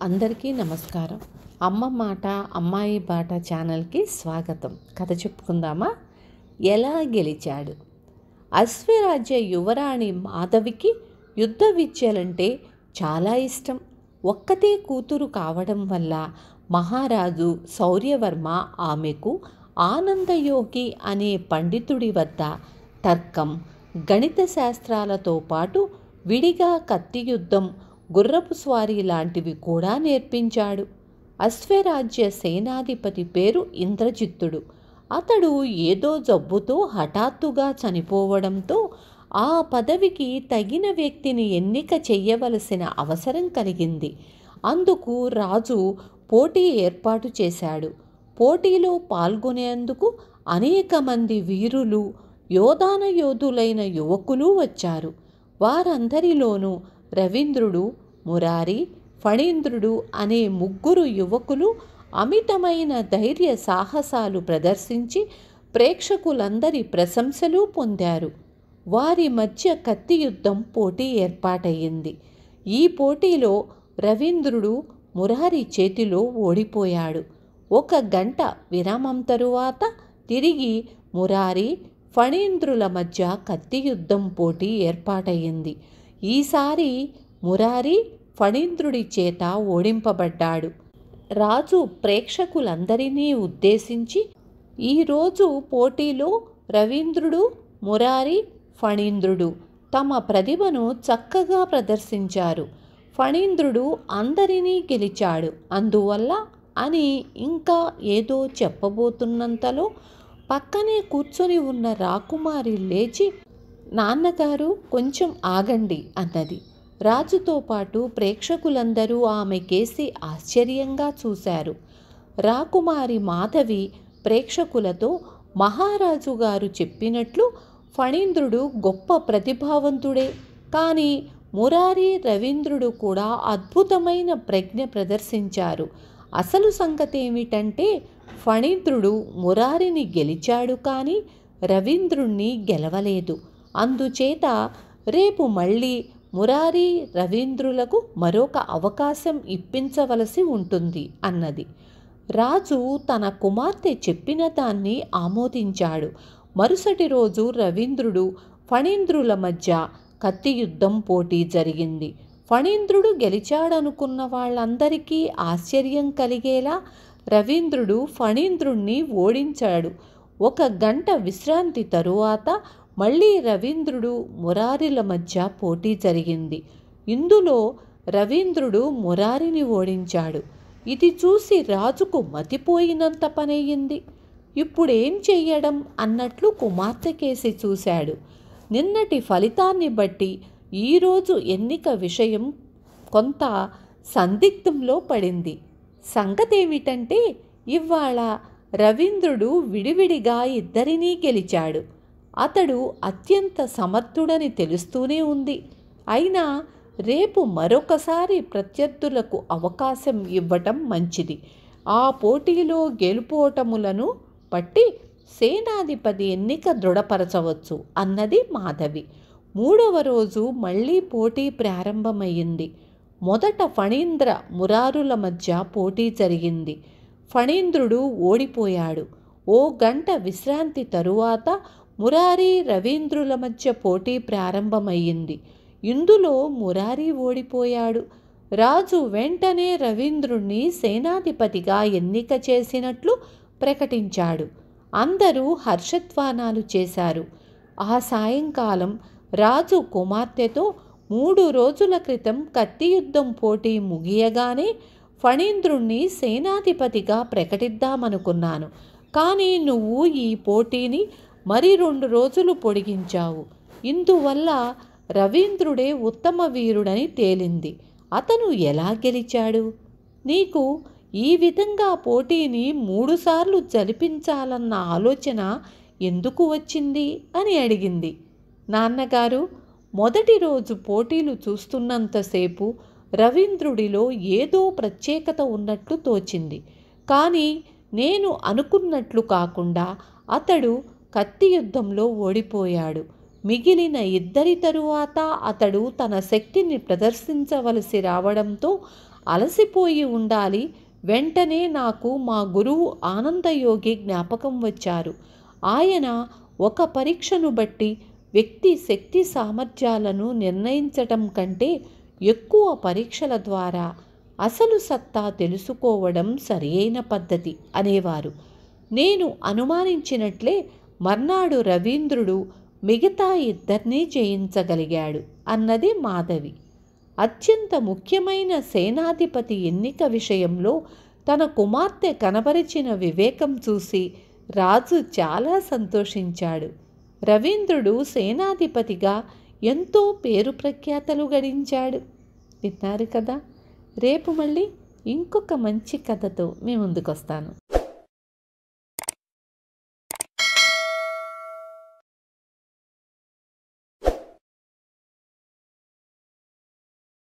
అందరికీ నమస్కారం. అమ్మ మాట అమ్మాయి బాట ఛానల్కి స్వాగతం. కథ చెప్పుకుందామా? ఎలా గెలిచాడు. అశ్వరాజ్య యువరాణి మాధవికి యుద్ధ విద్యలంటే చాలా ఇష్టం. ఒక్కతే కూతురు కావడం వల్ల మహారాజు శౌర్యవర్మ ఆమెకు ఆనందయోగి అనే పండితుడి వద్ద తర్కం, గణిత శాస్త్రాలతో పాటు విడిగా కత్తి యుద్ధం, గుర్రపు స్వారీ లాంటివి కూడా నేర్పించాడు. అశ్వరాజ్య సేనాధిపతి పేరు ఇంద్రజిత్తుడు. అతడు ఏదో జబ్బుతో హఠాత్తుగా చనిపోవడంతో ఆ పదవికి తగిన వ్యక్తిని ఎన్నిక చెయ్యవలసిన అవసరం కలిగింది. అందుకు రాజు పోటీ ఏర్పాటు చేశాడు. పోటీలో పాల్గొనేందుకు అనేక మంది వీరులు, యోధులైన యువకులు వచ్చారు. వారందరిలోనూ రవీంద్రుడు, మురారి, ఫణీంద్రుడు అనే ముగ్గురు యువకులు అమితమైన ధైర్య సాహసాలు ప్రదర్శించి ప్రేక్షకులందరి ప్రశంసలు పొందారు. వారి మధ్య కత్తి యుద్ధం పోటీ ఏర్పాటయ్యింది. ఈ పోటీలో రవీంద్రుడు మురారి చేతిలో ఓడిపోయాడు. 1 గంట విరామం తరువాత తిరిగి మురారి, ఫణీంద్రుల మధ్య కత్తి యుద్ధం పోటీ ఏర్పాటయ్యింది. ఈసారి మురారి ఫణీంద్రుడి చేత ఓడింపబడ్డాడు. రాజు ప్రేక్షకులందరినీ ఉద్దేశించి, ఈరోజు పోటీలో రవీంద్రుడు, మురారి, ఫణీంద్రుడు తమ ప్రతిభను చక్కగా ప్రదర్శించారు. ఫణీంద్రుడు అందరినీ గెలిచాడు. అందువల్ల అని ఇంకా ఏదో చెప్పబోతున్నంతలో పక్కనే కూర్చొని ఉన్న రాకుమారి లేచి, నాన్నగారు కొంచెం ఆగండి అన్నది. రాజుతో పాటు ప్రేక్షకులందరూ ఆమె కేసి ఆశ్చర్యంగా చూశారు. రాకుమారి మాధవి ప్రేక్షకులతో, మహారాజు గారు చెప్పినట్లు ఫణీంద్రుడు గొప్ప ప్రతిభావంతుడే, కానీ మురారి, రవీంద్రుడు కూడా అద్భుతమైన ప్రజ్ఞ ప్రదర్శించారు. అసలు సంగతేమిటంటే ఫణీంద్రుడు మురారిని గెలిచాడు, కానీ రవీంద్రుణ్ణి గెలవలేదు. అందుచేత రేపు మళ్ళీ మురారి, రవీంద్రులకు మరొక అవకాశం ఇప్పించవలసి ఉంటుంది అన్నది. రాజు తన కుమార్తె చెప్పిన దాన్ని ఆమోదించాడు. మరుసటి రోజు రవీంద్రుడు, ఫణీంద్రుల మధ్య కత్తి యుద్ధం పోటీ జరిగింది. ఫణీంద్రుడు గెలిచాడనుకున్న వాళ్ళందరికీ ఆశ్చర్యం కలిగేలా రవీంద్రుడు ఫణీంద్రుణ్ణి ఓడించాడు. 1 గంట విశ్రాంతి తరువాత మళ్ళీ రవీంద్రుడు, మురారిల మధ్య పోటీ జరిగింది. ఇందులో రవీంద్రుడు మురారిని ఓడించాడు. ఇది చూసి రాజుకు మతిపోయినంత పనయ్యింది. ఇప్పుడేం చెయ్యడం అన్నట్లు కుమార్తె కేసి చూశాడు. నిన్నటి ఫలితాన్ని బట్టి ఈరోజు ఎన్నిక విషయం కొంత సందిగ్ధంలో పడింది. సంగతేమిటంటే ఇవాళ రవీంద్రుడు విడివిడిగా ఇద్దరినీ గెలిచాడు. అతడు అత్యంత సమర్థుడని తెలుస్తూనే ఉంది. అయినా రేపు మరొకసారి ప్రత్యర్థులకు అవకాశం ఇవ్వటం మంచిది. ఆ పోటీలో గెలుపోటములను బట్టి సేనాధిపతి ఎన్నిక దృఢపరచవచ్చు అన్నది మాధవి. 3వ రోజు మళ్ళీ పోటీ ప్రారంభమైంది. మొదట ఫణీంద్ర, మురారుల మధ్య పోటీ జరిగింది. ఫణీంద్రుడు ఓడిపోయాడు. 1 గంట విశ్రాంతి తరువాత మురారి, రవీంద్రుల మధ్య పోటీ ప్రారంభమయ్యింది. ఇందులో మురారి ఓడిపోయాడు. రాజు వెంటనే రవీంద్రుణ్ణి సేనాధిపతిగా ఎన్నిక చేసినట్లు ప్రకటించాడు. అందరూ హర్షధ్వానాలు చేశారు. ఆ సాయంకాలం రాజు కుమార్తెతో, 3 రోజుల క్రితం కత్తి యుద్ధం పోటీ ముగియగానే ఫణీంద్రుణ్ణి సేనాధిపతిగా ప్రకటిద్దామనుకున్నాను, కానీ నువ్వు ఈ పోటీని మరి 2 రోజులు పొడిగించావు. ఇందువల్ల రవీంద్రుడే ఉత్తమ వీరుడని తేలింది. అతను ఎలా గెలిచాడు? నీకు ఈ విధంగా పోటీని 3 సార్లు జరిపించాలన్న ఆలోచన ఎందుకు వచ్చింది అని అడిగింది. నాన్నగారు, మొదటి రోజు పోటీలు చూస్తున్నంతసేపు రవీంద్రుడిలో ఏదో ప్రత్యేకత ఉన్నట్లు తోచింది. కానీ నేను అనుకున్నట్లు కాకుండా అతడు కత్తి యుద్ధంలో ఓడిపోయాడు. మిగిలిన ఇద్దరి తరువాత అతడు తన శక్తిని ప్రదర్శించవలసి రావడంతో అలసిపోయి ఉండాలి. వెంటనే నాకు మా గురువు ఆనందయోగి జ్ఞాపకం వచ్చారు. ఆయన ఒక పరీక్షను బట్టి వ్యక్తి శక్తి సామర్థ్యాలను నిర్ణయించటం కంటే ఎక్కువ పరీక్షల ద్వారా అసలు సత్తా తెలుసుకోవడం సరియైన పద్ధతి అనేవారు. నేను అనుమానించినట్లే మర్నాడు రవీంద్రుడు మిగతా ఇద్దరినీ జయించగలిగాడు అన్నది మాధవి. అత్యంత ముఖ్యమైన సేనాధిపతి ఎన్నిక విషయంలో తన కుమార్తె కనబరిచిన వివేకం చూసి రాజు చాలా సంతోషించాడు. రవీంద్రుడు సేనాధిపతిగా ఎంతో పేరు ప్రఖ్యాతలు గడించాడు. విన్నారు కదా. రేపు మళ్ళీ ఇంకొక మంచి కథతో మీ ముందుకు వస్తాను.